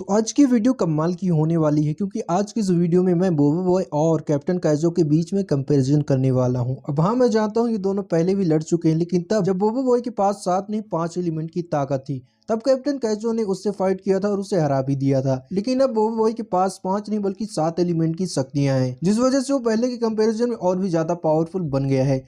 तो आज की वीडियो कमाल की होने वाली है क्योंकि आज की इस वीडियो में मैं बोबो बॉय और कैप्टन काइजो के बीच में कंपैरिजन करने वाला हूं। अब हाँ, मैं जानता हूं ये दोनों पहले भी लड़ चुके हैं, लेकिन तब जब बोबो बॉय के पास 7 नहीं 5 एलिमेंट की ताकत थी तब कैप्टन काइजो ने उससे फाइट किया था और उसे हरा भी दिया था। लेकिन अब बोबो बॉय के पास 5 नहीं बल्कि 7 एलिमेंट की शक्तियां हैं, जिस वजह से वो पहले के कंपेरिजन में और भी ज्यादा पावरफुल बन गया है।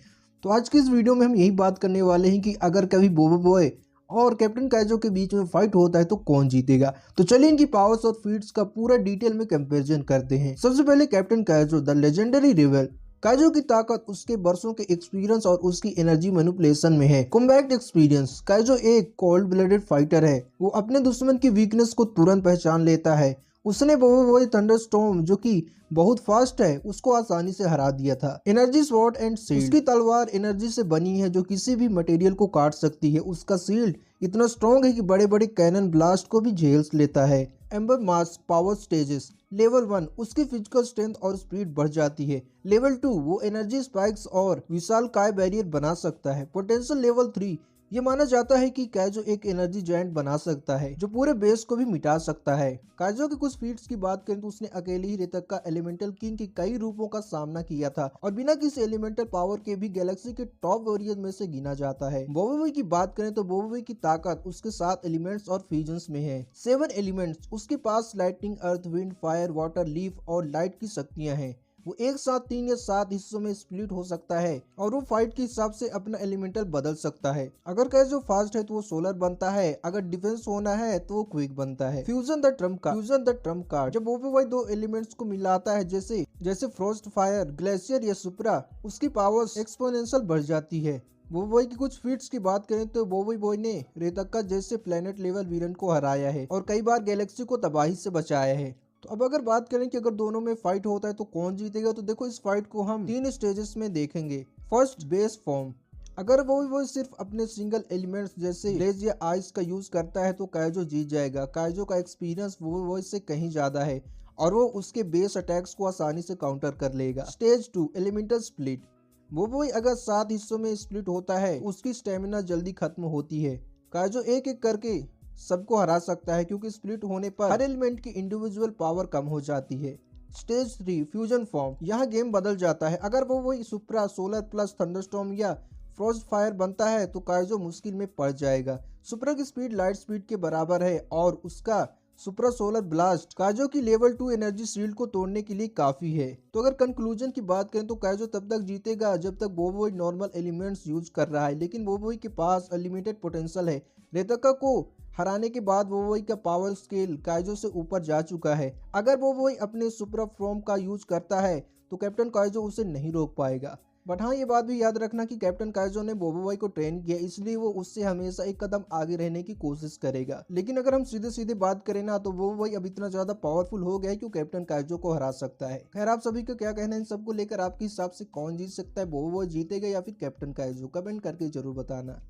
तो आज की इस वीडियो में हम यही बात करने वाले हैं कि अगर कभी बोबो बॉय और कैप्टन काइजो के बीच में फाइट होता है तो कौन जीतेगा। तो चलिए इनकी पावर्स और फीट्स का पूरा डिटेल में कंपैरिजन करते हैं। सबसे पहले कैप्टन काइजो द लेजेंडरी रिवेल। काइजो की ताकत उसके बरसों के एक्सपीरियंस और उसकी एनर्जी मैनिपुलेशन में है। Combat experience. काइजो एक कोल्ड ब्लडेड फाइटर है, वो अपने दुश्मन की वीकनेस को तुरंत पहचान लेता है। उसने बोबो बॉय थंडरस्टॉर्म जो कि बहुत फास्ट है उसको आसानी से हरा दिया था। Energy sword and shield. उसकी तलवार एनर्जी से बनी है जो किसी भी मटेरियल को काट सकती है। उसका शील्ड इतना स्ट्रॉन्ग है कि बड़े बड़े कैनन ब्लास्ट को भी झेल लेता है। एम्बर मास पावर स्टेजेस। लेवल 1 उसकी फिजिकल स्ट्रेंथ और स्पीड बढ़ जाती है। लेवल 2 वो एनर्जी स्पाइक्स और विशाल काय बैरियर बना सकता है। पोटेंशियल लेवल 3 ये माना जाता है कि काइजो एक एनर्जी जायंट बना सकता है जो पूरे बेस को भी मिटा सकता है। काइजो की कुछ फीट्स की बात करें तो उसने अकेले ही रेतक का एलिमेंटल किंग के कई रूपों का सामना किया था और बिना किसी एलिमेंटल पावर के भी गैलेक्सी के टॉप वॉरियर में से गिना जाता है। बोबो बॉय की बात करें तो बोबो बॉय की ताकत उसके 7 एलिमेंट्स और फ्यूजन्स में है। 7 एलिमेंट्स उसके पास लाइटनिंग, अर्थ, विंड, फायर, वाटर, लीफ और लाइट की शक्तियां हैं। वो एक साथ 3 या 7 हिस्सों में स्प्लिट हो सकता है और वो फाइट के हिसाब से अपना एलिमेंटल बदल सकता है। अगर काइजो फास्ट है तो वो सोलर बनता है, अगर डिफेंस होना है तो वो क्विक बनता है। Fusion the Trump card. Fusion the Trump card जब बोबो बॉय दो एलिमेंट्स को मिलाता है जैसे फ्रोस्ट, फायर, ग्लेशियर या सुपरा, उसकी पावर्स एक्सपोनेंशियल बढ़ जाती है। बोबो बॉय की कुछ फीट्स की बात करें तो बोबो बॉय ने रेतक्का जैसे प्लेनेट लेवल विलन को हराया है और कई बार गैलेक्सी को तबाही से बचाया है। तो अब अगर बात करें कि अगर दोनों में फाइट होता है तो कौन जीतेगा, तो देखो इस फाइट को हम 3 स्टेजेस में देखेंगे। First, base form. अगर वो सिर्फ अपने सिंगल एलिमेंट्स जैसे लेज या आइस का यूज करता है तो काइजो जीत जाएगा। काइजो का एक्सपीरियंस वो से कहीं ज्यादा है और वो उसके बेस अटैक्स को आसानी से काउंटर कर लेगा। Stage 2, elemental split. वो अगर 7 हिस्सों में स्प्लिट होता है उसकी स्टेमिना जल्दी खत्म होती है। काइजो एक एक करके सबको हरा सकता है क्योंकि स्प्लिट होने पर हर एलिमेंट की इंडिविजुअल पावर कम हो जाती है। Stage 3, fusion form. यहाँ गेम बदल जाता है। अगर वो सुपरा, सोलर प्लस थंडरस्टॉर्म या फ्रोस्ट फायर बनता है तो काइजो मुश्किल में पड़ जाएगा। सुपरा की स्पीड लाइट स्पीड के बराबर है और उसका सुपरा सोलर ब्लास्ट काइजो की लेवल 2 एनर्जी शील्ड को तोड़ने के लिए काफी है। तो अगर कंक्लूजन की बात करें तो काइजो तब तक जीतेगा जब तक बोबो बॉय नॉर्मल एलिमेंट्स यूज कर रहा है, लेकिन बोबो बॉय के पास अनलिमिटेड पोटेंशियल है। रेतक्का को हराने के बाद बोबो बॉय का पावर स्केल काइजो से ऊपर जा चुका है। अगर बोबो बॉय अपने सुपरा फॉर्म का यूज करता है तो कैप्टन काइजो उसे नहीं रोक पाएगा। बट हाँ, ये बात भी याद रखना कि कैप्टन काइजो ने बोबो बॉय को ट्रेन किया, इसलिए वो उससे हमेशा एक कदम आगे रहने की कोशिश करेगा। लेकिन अगर हम सीधे सीधे बात करें ना तो बोबो बॉय अब इतना ज्यादा पावरफुल हो गया है कि कैप्टन काइजो को हरा सकता है। खैर, आप सभी को क्या कहना है इन सबको लेकर? आपके हिसाब से कौन जीत सकता है? बोबो बॉय जीतेगा या फिर कैप्टन काइजो? कमेंट करके जरूर बताना।